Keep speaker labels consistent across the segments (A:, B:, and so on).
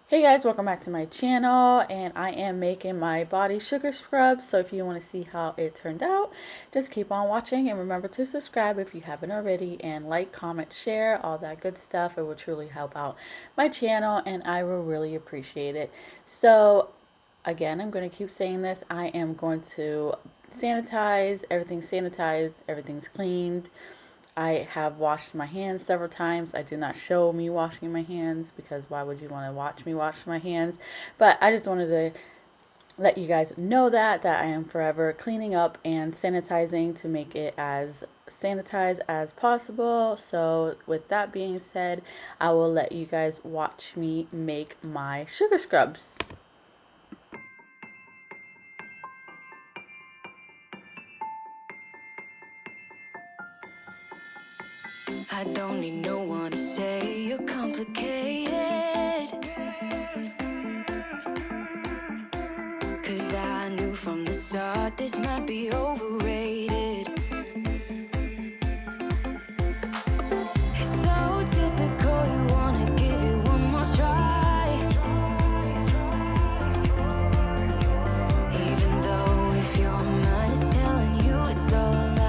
A: Hey guys, welcome back to my channel, and I am making my body sugar scrub. So if you want to see how it turned out, just keep on watching and remember to subscribe if you haven't already, and like, comment, share, all that good stuff. It will truly help out my channel and I will really appreciate it. So again, I'm going to keep saying this. I am going to sanitize, everything's cleaned. I have washed my hands several times. I do not show me washing my hands because why would you want to watch me wash my hands? But I just wanted to let you guys know that I am forever cleaning up and sanitizing to make it as sanitized as possible. So with that being said, I will let you guys watch me make my sugar scrubs.
B: I don't need no one to say you're complicated, 'cause I knew from the start this might be overrated. It's so typical, you wanna give it one more try, even though if your mind is telling you it's all a lie.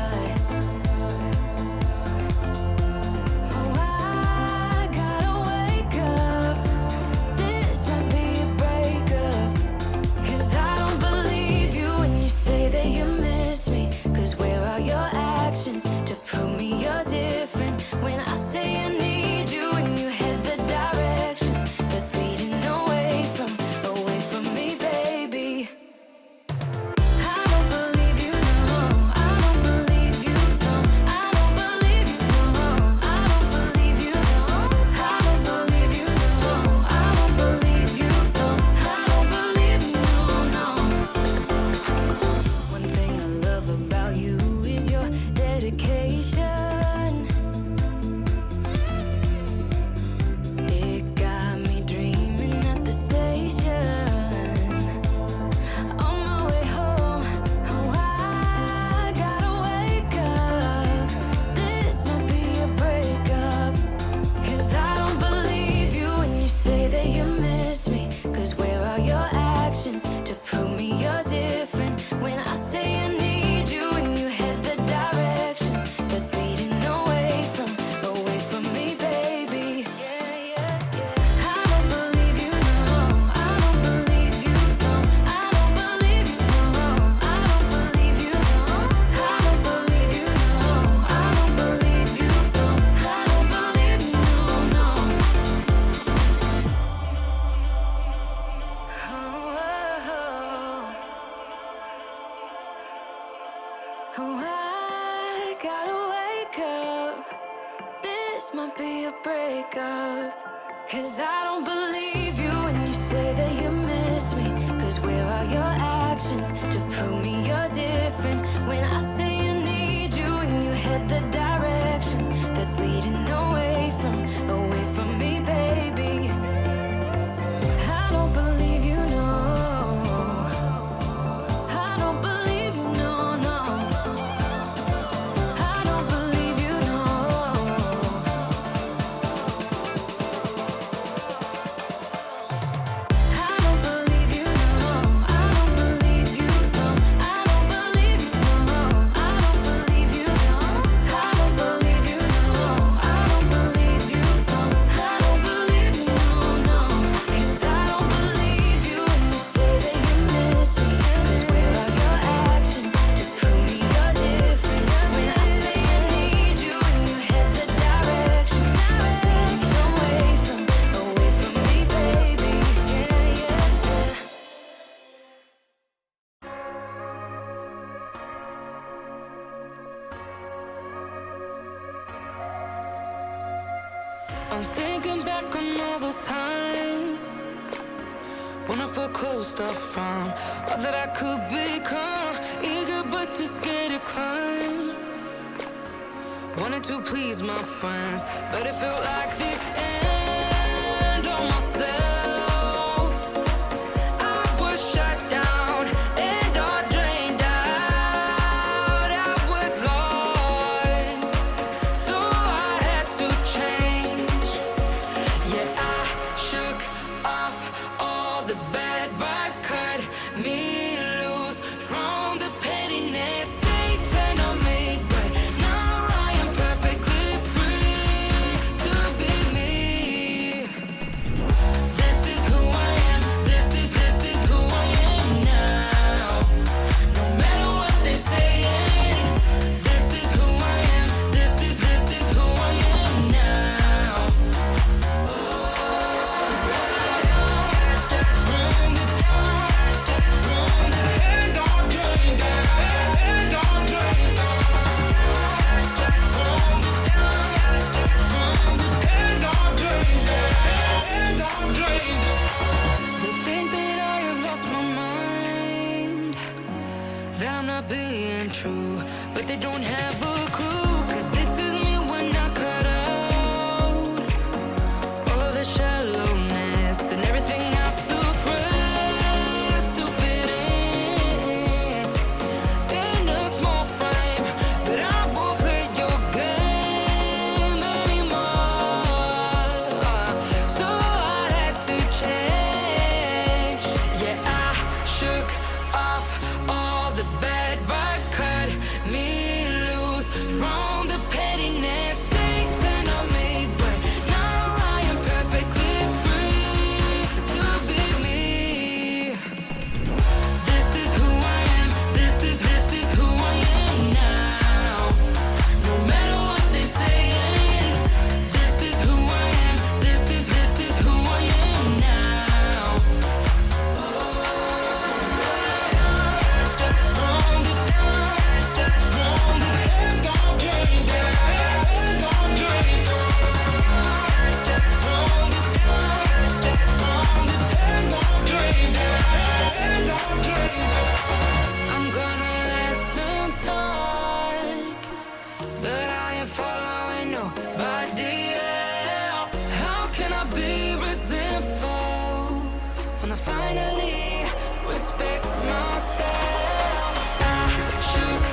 B: To prove me you're different when I say I need you, and you head the direction that's leading away from me, baby. I don't believe you, no. I don't believe you, no. I don't believe you, no. I don't believe you, no. I don't believe you, no. I don't believe you, no. I don't believe you, no. One thing I love about you is your dedication. It got me dreaming at the station. On my way home, oh, I gotta wake up. This might be a breakup, 'cause I don't believe you when you say that you miss me. 'Cause where are your actions to prove me you're different when I say I need you, and you head the direction that's leading away from me, baby. Yeah, yeah, yeah. I don't believe you, no. I don't believe you, no. I don't believe you, no. I don't believe you, no. I don't believe you, no. I don't believe you, no. I don't believe you, no, no. Oh, I gotta wake up. This might be a breakup, 'cause I don't believe you when you say that you miss me. 'Cause where are your actions to prove me you're different when I say I need you, and you head the direction that's leading away from me, baby. I don't believe you, no. I don't believe you, no, no. I don't believe you, no. I don't believe you, no. I don't believe you, no. I don't believe you, no. I don't believe you, no. I don't believe you, no. I don't believe you, no. I don't believe you, no, no. 'Cause I don't believe you when you say that you miss me. 'Cause where are your actions to prove me you're different when I say I need you, and you head the directions that's leading away from me, baby. Yeah, yeah, yeah. I'm thinking back on all those times when I felt closed off from all that I could become, eager but too scared to climb. Wanted to please my friends, but it felt like the end of myself. I was shut down and all drained out. I was lost, so I had to change. Yeah, I shook off the bad vibes, cut me loose from the pettiness. They turn on me, but now I am perfectly free to be me. This is who I am. This is who I am now. No matter what they saying, this is who I am. This is who I am now. They think that I have lost my mind, that I'm not being true, but they don't have a clue. 'Cause this is me when I cut out all the shallowness and everything I suppress to fit in a small frame. But I won't play your game anymore, so I had to change. Yeah, I shook off all the bad vibes, cut me loose from the pettiness. They turn on me, but now I am perfectly free to be me. This is who I am. This is who I am now. No matter what they saying, this is who I am. This is who I am now. I'm gonna let them talk, but I ain't following nobody else. How can I be resentful when I finally respect myself? I shook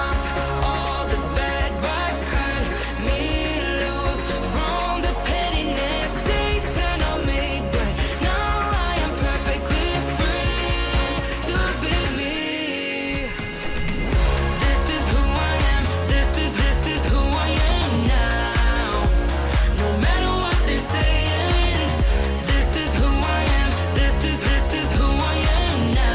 B: off all the bad vibes, cut me loose from the pettiness. They turn on me, but now I am perfectly free to be me. This is who I am. This is who I am now. No matter what they're saying, this is who I am. This is who I am now.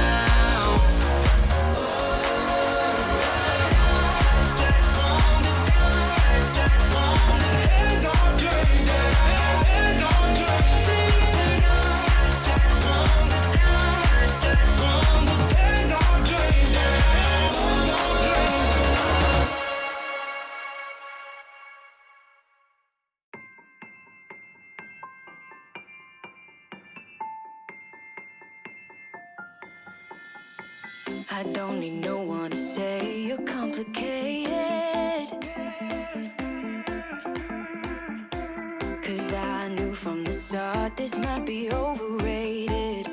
B: I don't need no one to say you're complicated, 'cause I knew from the start this might be overrated.